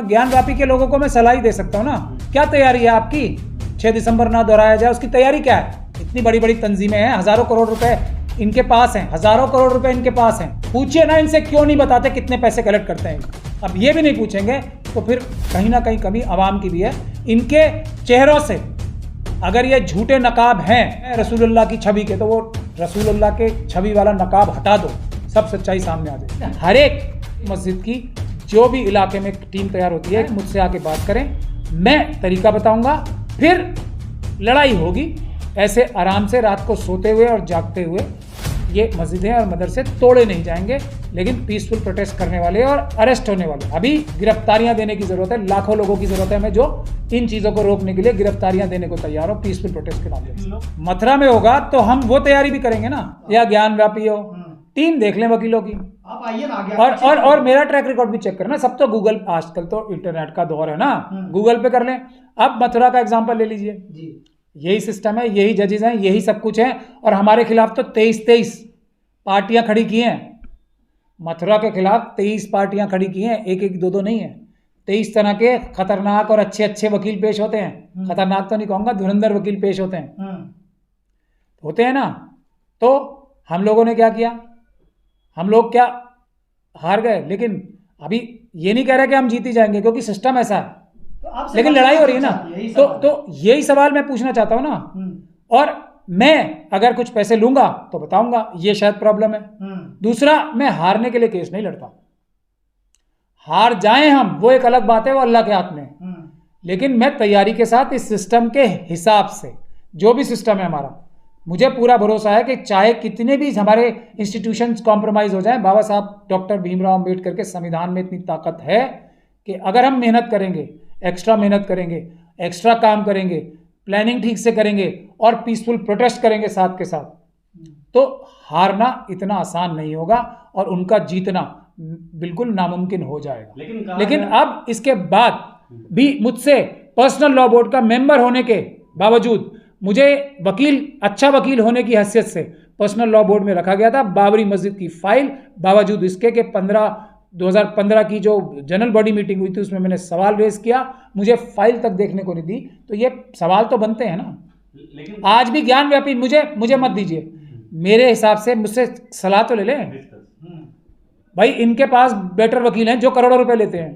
ज्ञान व्यापी के लोगों को मैं सलाह ही दे सकता हूँ ना। क्या तैयारी है आपकी? 6 दिसंबर ना दोहराया जाए, उसकी तैयारी क्या है? इतनी बड़ी बड़ी तंजीमें हैं, हजारों करोड़ रुपए इनके पास हैं, हजारों करोड़ रुपए इनके पास हैं। पूछिए ना इनसे क्यों नहीं बताते कितने पैसे कलेक्ट करते हैं। अब ये भी नहीं पूछेंगे तो फिर कहीं ना कहीं कमी आवाम की भी है। इनके चेहरों से अगर ये झूठे नकाब हैं रसूलुल्लाह की छवि के, तो वो रसूलुल्लाह के छवि वाला नकाब हटा दो, सब सच्चाई सामने आ जाए। हर एक मस्जिद की जो भी इलाके में टीम तैयार होती है, मुझसे आके बात करें, मैं तरीका बताऊंगा, फिर लड़ाई होगी। ऐसे आराम से रात को सोते हुए और जागते हुए ये मस्जिदें और मदरसे तोड़े नहीं जाएंगे, लेकिन पीसफुल प्रोटेस्ट करने वाले और अरेस्ट होने वाले, अभी गिरफ्तारियां देने की जरूरत है। लाखों लोगों की जरूरत है हमें, जो इन चीज़ों को रोकने के लिए गिरफ्तारियां देने को तैयार हो पीसफुल प्रोटेस्ट के माध्यम से। मथुरा में होगा तो हम वो तैयारी भी करेंगे ना, या ज्ञान व्यापी हो, टीम देख लें वकीलों की, आप आइए ना और मेरा ट्रैक रिकॉर्ड भी चेक करना। सब तो गूगल, आजकल तो इंटरनेट का दौर है ना, गूगल पे कर लें। अब मथुरा का एग्जांपल ले लीजिए जी, यही सिस्टम है, यही जजेस हैं, यही सब कुछ है, और हमारे खिलाफ तो 23 पार्टियां खड़ी की हैं। मथुरा के खिलाफ 23 पार्टियां खड़ी की हैं, एक एक दो दो नहीं है। 23 तरह के खतरनाक और अच्छे अच्छे वकील पेश होते हैं। खतरनाक तो नहीं कहूँगा, धुरंधर वकील पेश होते हैं ना। तो हम लोगों ने क्या किया? हम लोग क्या हार गए? लेकिन अभी ये नहीं कह रहे कि हम जीती जाएंगे, क्योंकि सिस्टम ऐसा है, लेकिन लड़ाई हो रही है ना। तो यही सवाल मैं पूछना चाहता हूं ना। और मैं अगर कुछ पैसे लूंगा तो बताऊंगा, ये शायद प्रॉब्लम है। दूसरा, मैं हारने के लिए केस नहीं लड़ता। हार जाएं हम, वो एक अलग बात है, वो अल्लाह के हाथ में है। लेकिन मैं तैयारी के साथ इस सिस्टम के हिसाब से, जो भी सिस्टम है हमारा, मुझे पूरा भरोसा है कि चाहे कितने भी हमारे इंस्टीट्यूशंस कॉम्प्रोमाइज हो जाएं, बाबा साहब डॉक्टर भीमराव अंबेडकर के संविधान में इतनी ताकत है कि अगर हम मेहनत करेंगे, एक्स्ट्रा मेहनत करेंगे, एक्स्ट्रा काम करेंगे, प्लानिंग ठीक से करेंगे और पीसफुल प्रोटेस्ट करेंगे साथ के साथ, तो हारना इतना आसान नहीं होगा और उनका जीतना बिल्कुल नामुमकिन हो जाएगा। लेकिन अब इसके बाद भी मुझसे पर्सनल लॉ बोर्ड का मेंबर होने के बावजूद मुझे अच्छा वकील होने की हैसियत से पर्सनल लॉ बोर्ड में रखा गया था। बाबरी मस्जिद की फाइल, बावजूद इसके कि 2015 की जो जनरल बॉडी मीटिंग हुई थी उसमें मैंने सवाल रेज किया, मुझे फाइल तक देखने को नहीं दी। तो ये सवाल तो बनते हैं ना। लेकिन आज भी ज्ञान व्यापी मुझे मत दीजिए, मेरे हिसाब से मुझसे सलाह तो ले लें भाई। इनके पास बेटर वकील हैं जो करोड़ों रुपए लेते हैं,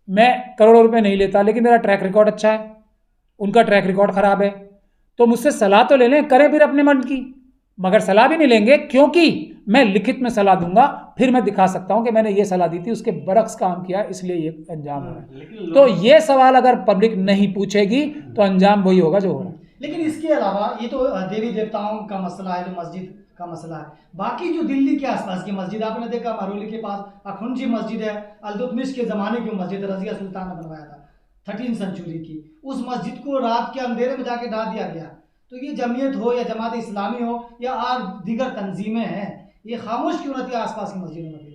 मैं करोड़ों रुपए नहीं लेता, लेकिन मेरा ट्रैक रिकॉर्ड अच्छा है, उनका ट्रैक रिकॉर्ड खराब है। तो मुझसे सलाह तो ले लें, करें फिर अपने मन की। मगर सलाह भी नहीं लेंगे, क्योंकि मैं लिखित में सलाह दूंगा, फिर मैं दिखा सकता हूं कि मैंने ये सलाह दी थी, उसके बरक्स काम किया, इसलिए ये अंजाम हो रहा है। तो ये सवाल अगर पब्लिक नहीं पूछेगी तो अंजाम वही होगा जो हो रहा है। लेकिन इसके अलावा ये तो देवी देवताओं का मसला है, जो मस्जिद का मसला है। बाकी जो दिल्ली के आसपास की मस्जिद, आपने देखा महरौली के पास अखुंजी मस्जिद है, अल्तुतमिश के ज़माने की मस्जिद, रजिया सुल्तान ने बनवाया था 13वीं सेंचुरी की। उस मस्जिद को रात के अंधेरे में जाके ढा दिया गया। तो ये जमीयत हो या जमात इस्लामी हो या और दीगर तंजीमें हैं, ये खामोश क्यों रहती है आसपास की मस्जिदों में?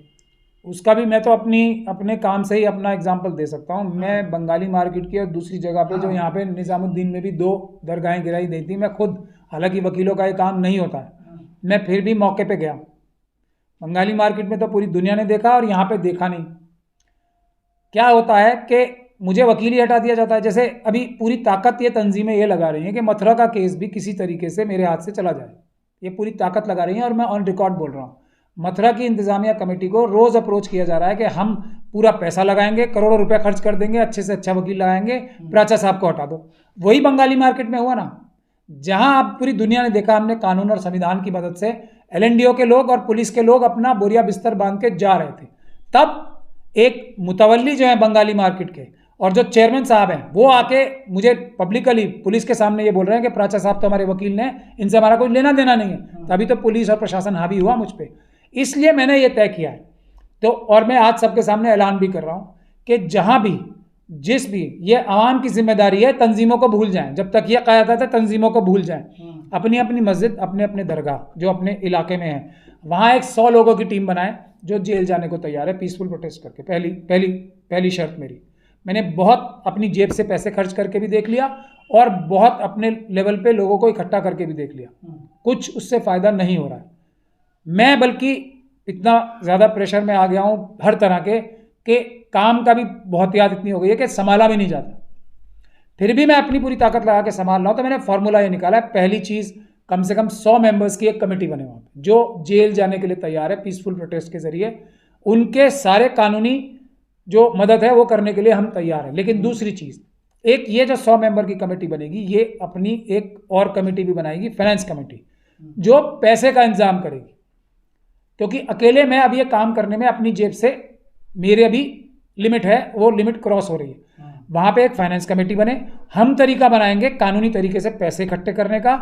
उसका भी मैं तो अपने काम से ही अपना एग्जांपल दे सकता हूँ। मैं बंगाली मार्केट की और दूसरी जगह पे जो यहाँ पे निज़ामुद्दीन में भी 2 दरगाहें गिराई दी थी मैं खुद, हालांकि वकीलों का ये काम नहीं होता है, मैं फिर भी मौके पे गया। बंगाली मार्केट में तो पूरी दुनिया ने देखा और यहाँ पे देखा नहीं। क्या होता है कि मुझे वकील ही हटा दिया जाता है। जैसे अभी पूरी ताकत ये तंजीमें ये लगा रही हैं कि मथुरा का केस भी किसी तरीके से मेरे हाथ से चला जाए, ये पूरी ताकत लगा रही हैं। और मैं ऑन रिकॉर्ड बोल रहा हूँ, मथुरा की इंतजामिया कमेटी को रोज़ अप्रोच किया जा रहा है कि हम पूरा पैसा लगाएंगे, करोड़ों रुपए खर्च कर देंगे, अच्छे से अच्छा वकील लगाएंगे, प्राचा साहब को हटा दो। वही बंगाली मार्केट में हुआ ना, जहां अब पूरी दुनिया ने देखा, हमने कानून और संविधान की मदद से LNDO के लोग और पुलिस के लोग अपना बोरिया बिस्तर बांध के जा रहे थे, तब एक मुतवल्ली जो है बंगाली मार्केट के और जो चेयरमैन साहब हैं, वो आके मुझे पब्लिकली पुलिस के सामने ये बोल रहे हैं कि प्राचा साहब तो हमारे वकील ने, इनसे हमारा कोई लेना देना नहीं है। तभी तो पुलिस और प्रशासन हावी हुआ मुझ पर। इसलिए मैंने ये तय किया है। तो और मैं आज सबके सामने ऐलान भी कर रहा हूँ कि जहाँ भी जिस भी, ये आवाम की जिम्मेदारी है, तंजीमों को भूल जाएं। जब तक ये क़यादत है, तंजीमों को भूल जाएं। अपनी अपनी मस्जिद, अपने अपने दरगाह जो अपने इलाके में है, वहाँ एक 100 लोगों की टीम बनाएं जो जेल जाने को तैयार है पीसफुल प्रोटेस्ट करके। पहली शर्त मेरी, मैंने बहुत अपनी जेब से पैसे खर्च करके भी देख लिया और बहुत अपने लेवल पे लोगों को इकट्ठा करके भी देख लिया, कुछ उससे फ़ायदा नहीं हो रहा है। मैं बल्कि इतना ज़्यादा प्रेशर में आ गया हूँ हर तरह के कि काम का भी बहुत याद इतनी हो गई है कि संभाला भी नहीं जाता। फिर भी मैं अपनी पूरी ताकत लगा के संभाल रहा हूँ। तो मैंने फॉर्मूला ये निकाला है, पहली चीज़ कम से कम 100 मेंबर्स की एक कमेटी बने वहाँ पे, जो जेल जाने के लिए तैयार है पीसफुल प्रोटेस्ट के जरिए। उनके सारे कानूनी जो मदद है वो करने के लिए हम तैयार हैं। लेकिन दूसरी चीज़, एक ये जो 100 मेंबर की कमेटी बनेगी, ये अपनी एक और कमेटी भी बनाएगी, फाइनेंस कमेटी, जो पैसे का इंतजाम करेगी। क्योंकि अकेले मैं अब ये काम करने में अपनी जेब से, मेरे अभी लिमिट है, वो लिमिट क्रॉस हो रही है। वहाँ पे एक फाइनेंस कमेटी बने, हम तरीका बनाएंगे कानूनी तरीके से पैसे इकट्ठे करने का।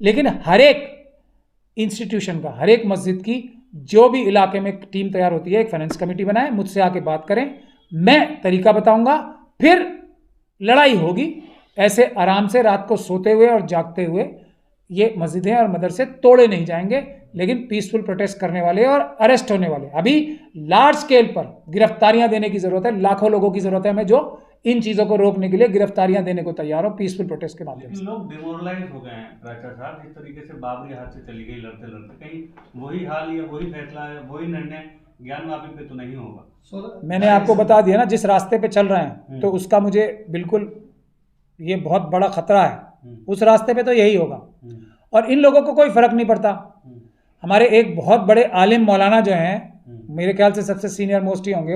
लेकिन हर एक इंस्टीट्यूशन का, हर एक मस्जिद की जो भी इलाके में टीम तैयार होती है, एक फाइनेंस कमेटी बनाए, मुझसे आके बात करें, मैं तरीका बताऊंगा, फिर लड़ाई होगी। ऐसे आराम से रात को सोते हुए और जागते हुए ये मस्जिदें और मदरसे तोड़े नहीं जाएंगे। लेकिन पीसफुल प्रोटेस्ट करने वाले और अरेस्ट होने वाले, अभी लार्ज स्केल पर गिरफ्तारियां देने की जरूरत है, लाखों लोगों की जरूरत है हमें, जो इन चीजों को रोकने के लिए गिरफ्तारियां देने को तैयार हो पीसफुल प्रोटेस्ट के माध्यम से। लोग डिमोरलाइज हो गए हैं प्राचार्य साहब, जिस तरीके से बाबरी हाथ से चली गई लड़ते लड़ते, कहीं वही हाल या वही फैसला है, वही निर्णय ज्ञानवापी पे तो नहीं होगा। मैंने आपको बता दिया ना, जिस रास्ते पे चल रहे हैं, तो उसका मुझे बिल्कुल ये बहुत बड़ा खतरा है। उस रास्ते पे तो यही होगा। और इन लोगों को कोई फर्क नहीं पड़ता। हमारे एक बहुत बड़े आलिम मौलाना जो हैं, मेरे ख्याल से सबसे सीनियर मोस्ट ही होंगे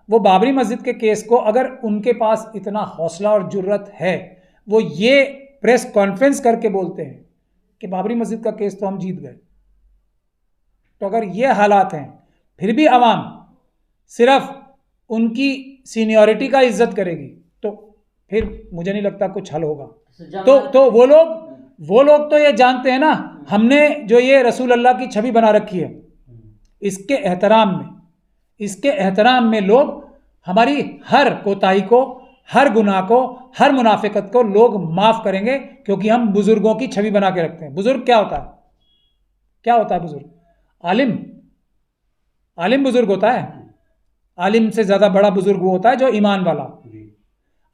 वो बाबरी मस्जिद के केस को, अगर उनके पास इतना हौसला और जुर्रत है, वो ये प्रेस कॉन्फ्रेंस करके बोलते हैं कि बाबरी मस्जिद का केस तो हम जीत गए। तो अगर ये हालात हैं, फिर भी आवाम सिर्फ उनकी सीनियरिटी का इज्जत करेगी, तो फिर मुझे नहीं लगता कुछ हल होगा। तो वो लोग तो ये जानते हैं ना, हमने जो ये रसूल अल्लाह की छवि बना रखी है, इसके एहतराम में लोग हमारी हर कोताही को, हर गुनाह को, हर मुनाफिकत को लोग माफ करेंगे, क्योंकि हम बुजुर्गों की छवि बना के रखते हैं। बुजुर्ग क्या होता है? क्या होता है बुजुर्ग? आलिम बुजुर्ग होता है। आलिम से ज्यादा बड़ा बुजुर्ग वो होता है जो ईमान वाला।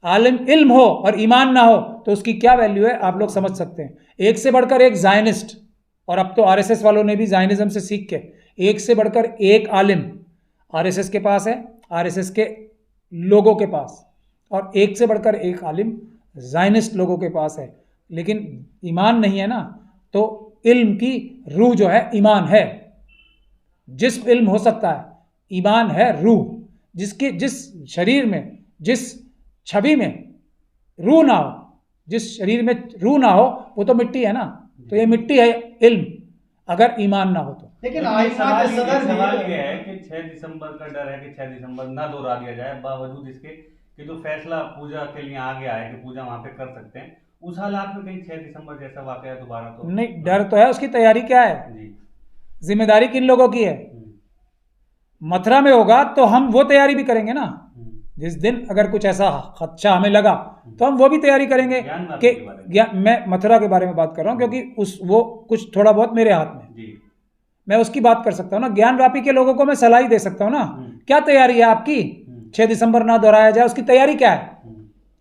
आलिम इल्म हो और ईमान ना हो तो उसकी क्या वैल्यू है, आप लोग समझ सकते हैं। एक से बढ़कर एक जायनिस्ट, और अब तो आरएसएस वालों ने भी जायनिज्म से सीख के एक से बढ़कर एक आलिम आरएसएस के पास है, आरएसएस के लोगों के पास, और एक से बढ़कर एक आलिम जायनिस्ट लोगों के पास है। लेकिन ईमान नहीं है ना, तो इल्म की रूह जो है ईमान है। जिस्म इल्म हो सकता है, ईमान है रूह। जिस शरीर में, जिस छवि में रूह ना हो, जिस शरीर में रूह ना हो, वो तो मिट्टी है ना। तो ये मिट्टी है इल्म, अगर ईमान ना हो तो। लेकिन सवाल ये है कि 6 दिसंबर का डर है कि 6 दिसंबर ना दोहरा दिया जाए, बावजूद इसके कि जो फैसला पूजा के लिए आ गया है कि पूजा वहां पे कर सकते हैं, उस हालात में कहीं 6 दिसंबर जैसा वाकया दोबारा तो नहीं। डर तो है, उसकी तैयारी क्या है जी? जिम्मेदारी किन लोगों की है? मथुरा में होगा तो हम वो तैयारी भी करेंगे ना। जिस दिन अगर कुछ ऐसा खदशा हमें लगा तो हम वो भी तैयारी करेंगे कि मैं मथुरा के बारे में बात कर रहा हूँ, क्योंकि वो कुछ थोड़ा बहुत मेरे हाथ में जी। मैं उसकी बात कर सकता हूँ ना। ज्ञानवापी के लोगों को मैं सलाह ही दे सकता हूँ ना। क्या तैयारी है आपकी? 6 दिसंबर ना दोहराया जाए, उसकी तैयारी क्या है?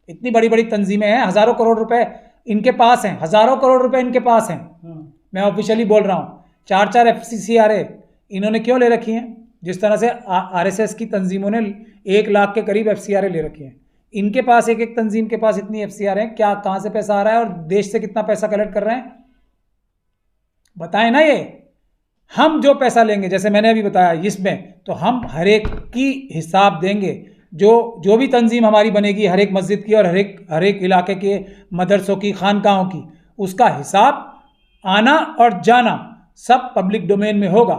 इतनी बड़ी बड़ी तंजीमें हैं, हजारों करोड़ रुपए इनके पास हैं, हजारों करोड़ रुपए इनके पास हैं। मैं ऑफिशियली बोल रहा हूँ, 4 FCCRA इन्होंने क्यों ले रखी हैं? जिस तरह से आरएसएस की तंजीमों ने 1 लाख के करीब FCRA ले रखी हैं, इनके पास एक एक तंजीम के पास इतनी FCRA है। क्या, कहाँ से पैसा आ रहा है और देश से कितना पैसा कलेक्ट कर रहे हैं? बताएं ना। ये हम जो पैसा लेंगे, जैसे मैंने अभी बताया इसमें, तो हम हर एक की हिसाब देंगे। जो भी तंजीम हमारी बनेगी, हर एक मस्जिद की और हर एक इलाके के मदरसों की, खानकाहों की, उसका हिसाब आना और जाना सब पब्लिक डोमेन में होगा।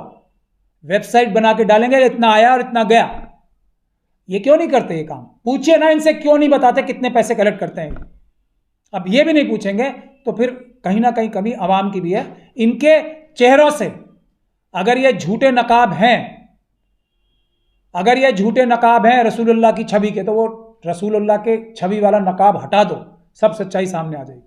वेबसाइट बना के डालेंगे, इतना आया और इतना गया। ये क्यों नहीं करते ये काम? पूछिए ना इनसे, क्यों नहीं बताते कितने पैसे कलेक्ट करते हैं। अब ये भी नहीं पूछेंगे तो फिर कहीं ना कहीं कमी आवाम की भी है। इनके चेहरों से अगर ये झूठे नकाब हैं, अगर ये झूठे नकाब हैं रसूलुल्लाह की छवि के, तो वो रसूलुल्लाह के छवि वाला नकाब हटा दो, सब सच्चाई सामने आ जाएगी।